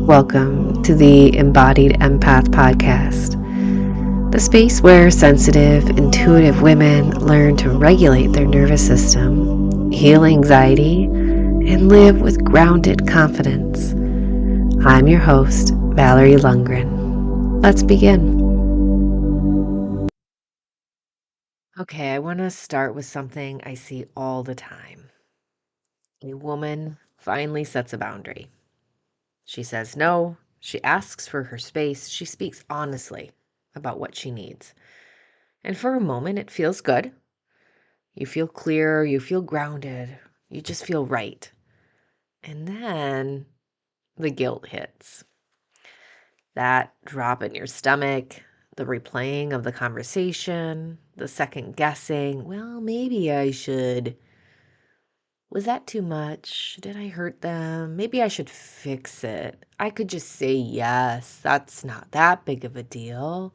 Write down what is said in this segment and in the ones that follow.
Welcome to the Embodied Empath Podcast, the space where sensitive, intuitive women learn to regulate their nervous system, heal anxiety, and live with grounded confidence. I'm your host, Valerie Lundgren. Let's begin. Okay, I want to start with something I see all the time. A woman finally sets a boundary. She says no, she asks for her space, she speaks honestly about what she needs. And for a moment, it feels good. You feel clear, you feel grounded, you just feel right. And then the guilt hits. That drop in your stomach, the replaying of the conversation, the second guessing, well, maybe I should. Was that too much? Did I hurt them? Maybe I should fix it. I could just say yes. That's not that big of a deal.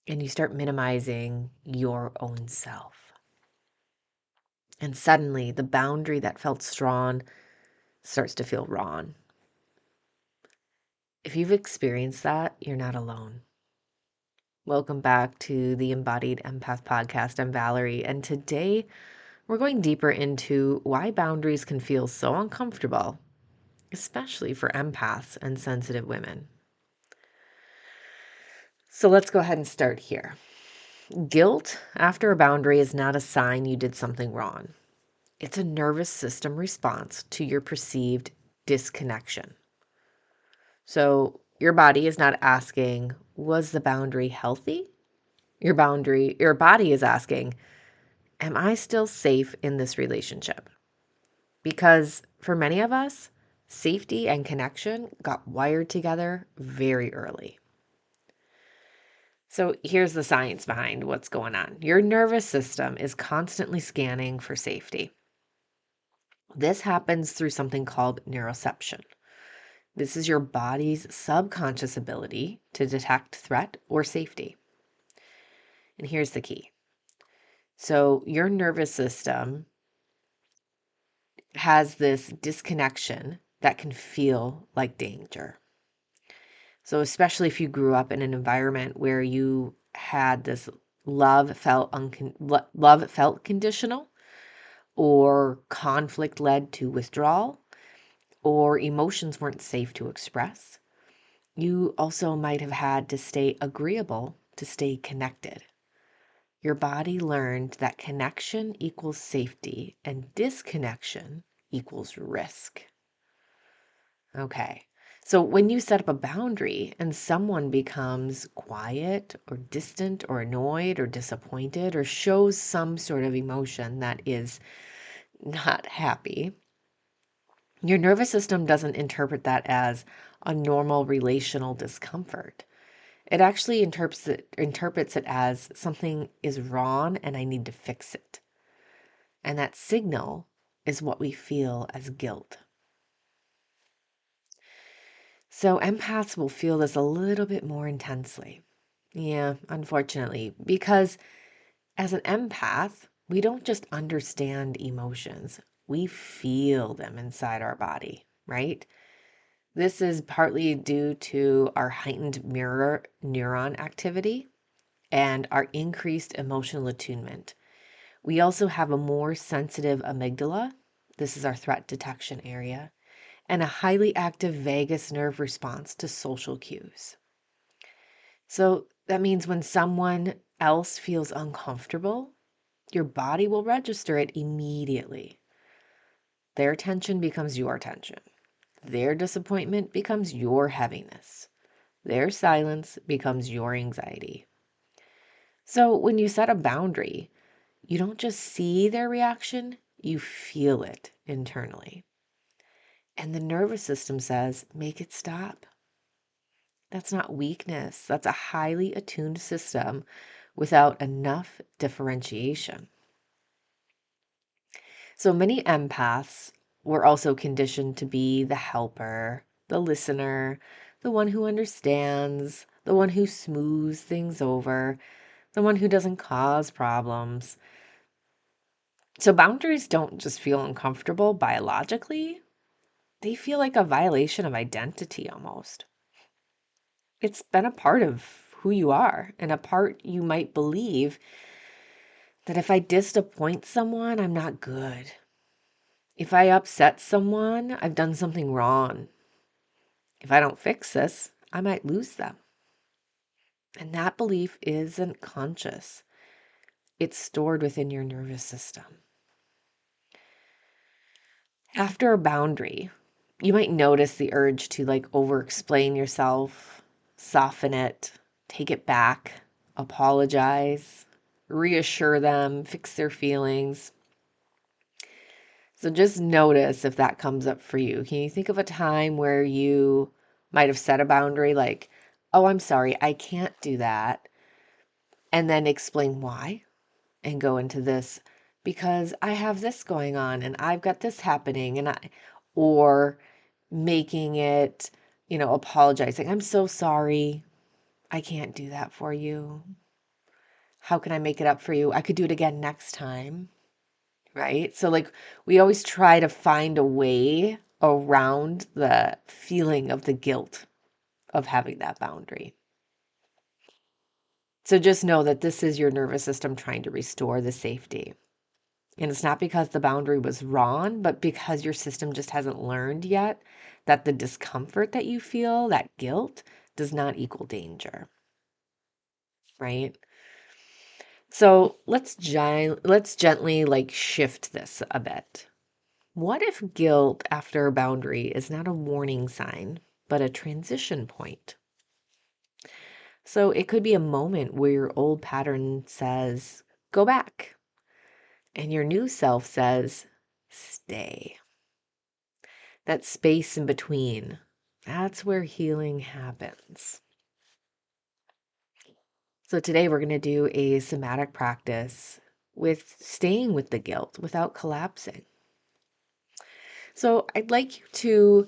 And you start minimizing your own self. And suddenly, the boundary that felt strong starts to feel wrong. If you've experienced that, you're not alone. Welcome back to the Embodied Empath Podcast. I'm Valerie, and today we're going deeper into why boundaries can feel so uncomfortable, especially for empaths and sensitive women. So let's go ahead and start here. Guilt after a boundary is not a sign you did something wrong. It's a nervous system response to your perceived disconnection. So your body is not asking, was the boundary healthy? Your body is asking, am I still safe in this relationship? Because for many of us, safety and connection got wired together very early. So here's the science behind what's going on. Your nervous system is constantly scanning for safety. This happens through something called neuroception. This is your body's subconscious ability to detect threat or safety. And here's the key. So your nervous system has this disconnection that can feel like danger. So especially if you grew up in an environment where you had this love felt conditional, or conflict led to withdrawal, or emotions weren't safe to express. You also might have had to stay agreeable to stay connected. Your body learned that connection equals safety and disconnection equals risk. Okay. So when you set up a boundary and someone becomes quiet or distant or annoyed or disappointed or shows some sort of emotion that is not happy, your nervous system doesn't interpret that as a normal relational discomfort. It actually interprets it as something is wrong and I need to fix it. And that signal is what we feel as guilt. So empaths will feel this a little bit more intensely. Yeah, unfortunately, because as an empath, we don't just understand emotions, we feel them inside our body, right? This is partly due to our heightened mirror neuron activity and our increased emotional attunement. We also have a more sensitive amygdala. This is our threat detection area, and a highly active vagus nerve response to social cues. So that means when someone else feels uncomfortable, your body will register it immediately. Their tension becomes your tension. Their disappointment becomes your heaviness. Their silence becomes your anxiety. So when you set a boundary, you don't just see their reaction, you feel it internally. And the nervous system says, make it stop. That's not weakness. That's a highly attuned system without enough differentiation. So many empaths were also conditioned to be the helper, the listener, the one who understands, the one who smooths things over, the one who doesn't cause problems. So boundaries don't just feel uncomfortable biologically, they feel like a violation of identity almost. It's been a part of who you are, and a part you might believe that if I disappoint someone, I'm not good. If I upset someone, I've done something wrong. If I don't fix this, I might lose them. And that belief isn't conscious. It's stored within your nervous system. After a boundary, you might notice the urge to over explain yourself, soften it, take it back, apologize, reassure them, fix their feelings. So just notice if that comes up for you. Can you think of a time where you might have set a boundary like, oh, I'm sorry, I can't do that, and then explain why and go into this because I have this going on and I've got this happening or making it, apologizing. I'm so sorry. I can't do that for you. How can I make it up for you? I could do it again next time. Right? So we always try to find a way around the feeling of the guilt of having that boundary. So just know that this is your nervous system trying to restore the safety. And it's not because the boundary was wrong, but because your system just hasn't learned yet that the discomfort that you feel, that guilt, does not equal danger. Right? So let's gently shift this a bit. What if guilt after a boundary is not a warning sign, but a transition point? So it could be a moment where your old pattern says, go back, and your new self says, stay. That space in between, that's where healing happens. So today we're going to do a somatic practice with staying with the guilt without collapsing. So I'd like you to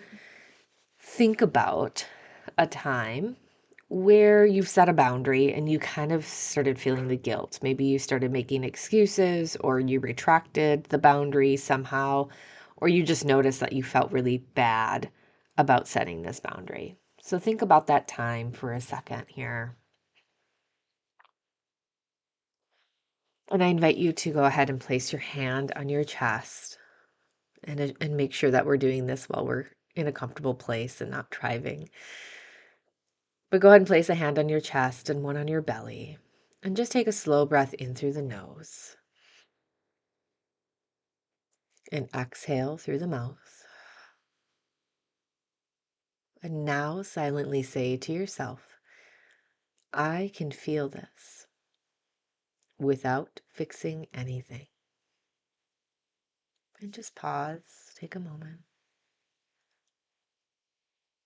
think about a time where you've set a boundary and you kind of started feeling the guilt. Maybe you started making excuses or you retracted the boundary somehow, or you just noticed that you felt really bad about setting this boundary. So think about that time for a second here. And I invite you to go ahead and place your hand on your chest and make sure that we're doing this while we're in a comfortable place and not driving. But go ahead and place a hand on your chest and one on your belly. And just take a slow breath in through the nose. And exhale through the mouth. And now silently say to yourself, I can feel this without fixing anything. And just pause, take a moment,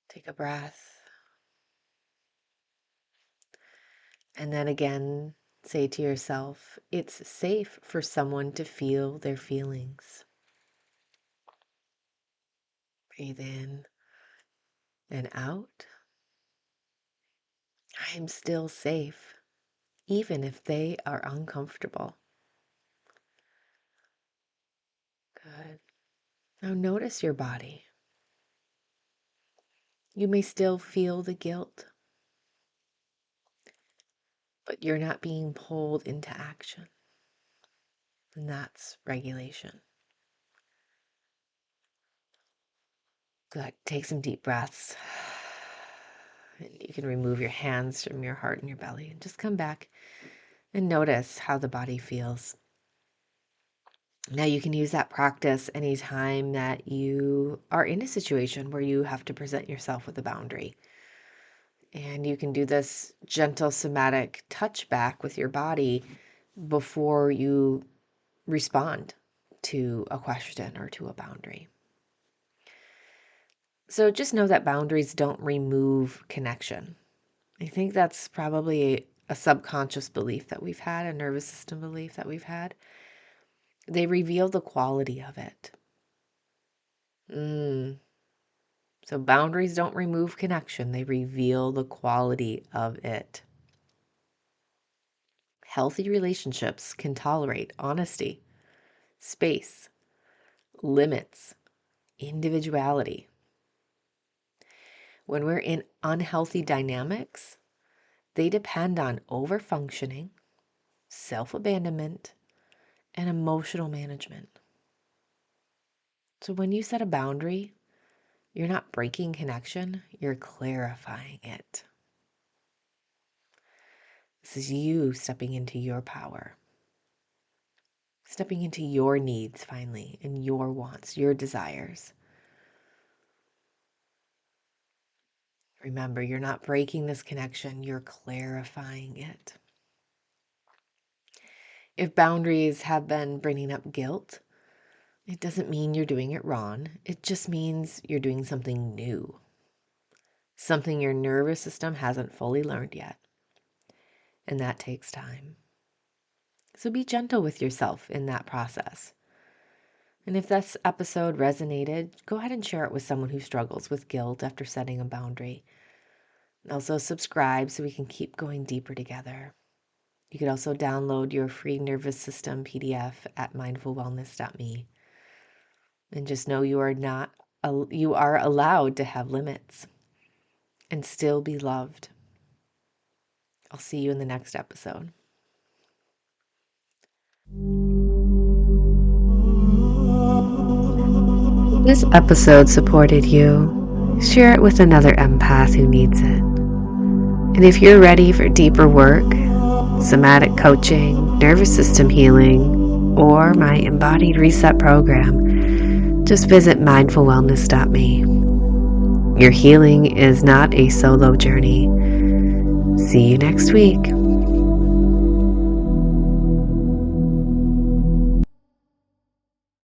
take a breath. And then again, say to yourself, it's safe for someone to feel their feelings. Breathe in and out. I'm still safe, even if they are uncomfortable. Good. Now notice your body. You may still feel the guilt, but you're not being pulled into action. And that's regulation. Good. Take some deep breaths. And you can remove your hands from your heart and your belly and just come back and notice how the body feels. Now you can use that practice anytime that you are in a situation where you have to present yourself with a boundary. And you can do this gentle somatic touch back with your body before you respond to a question or to a boundary. So just know that boundaries don't remove connection. I think that's probably a subconscious belief that we've had, a nervous system belief that we've had. They reveal the quality of it. So boundaries don't remove connection, they reveal the quality of it. Healthy relationships can tolerate honesty, space, limits, individuality, When we're in unhealthy dynamics, they depend on overfunctioning, self-abandonment, and emotional management. So when you set a boundary, you're not breaking connection, you're clarifying it. This is you stepping into your power, stepping into your needs finally, and your wants, your desires. Remember, you're not breaking this connection, you're clarifying it. If boundaries have been bringing up guilt, it doesn't mean you're doing it wrong. It just means you're doing something new, something your nervous system hasn't fully learned yet. And that takes time. So be gentle with yourself in that process. And if this episode resonated, go ahead and share it with someone who struggles with guilt after setting a boundary. Also subscribe so we can keep going deeper together. You could also download your free nervous system PDF at mindfulwellness.me. And just know you are allowed to have limits and still be loved. I'll see you in the next episode. This episode supported you. Share it with another empath who needs it. And if you're ready for deeper work, somatic coaching, nervous system healing, or my Embodied Reset program, just visit mindfulwellness.me. Your healing is not a solo journey. See you next week.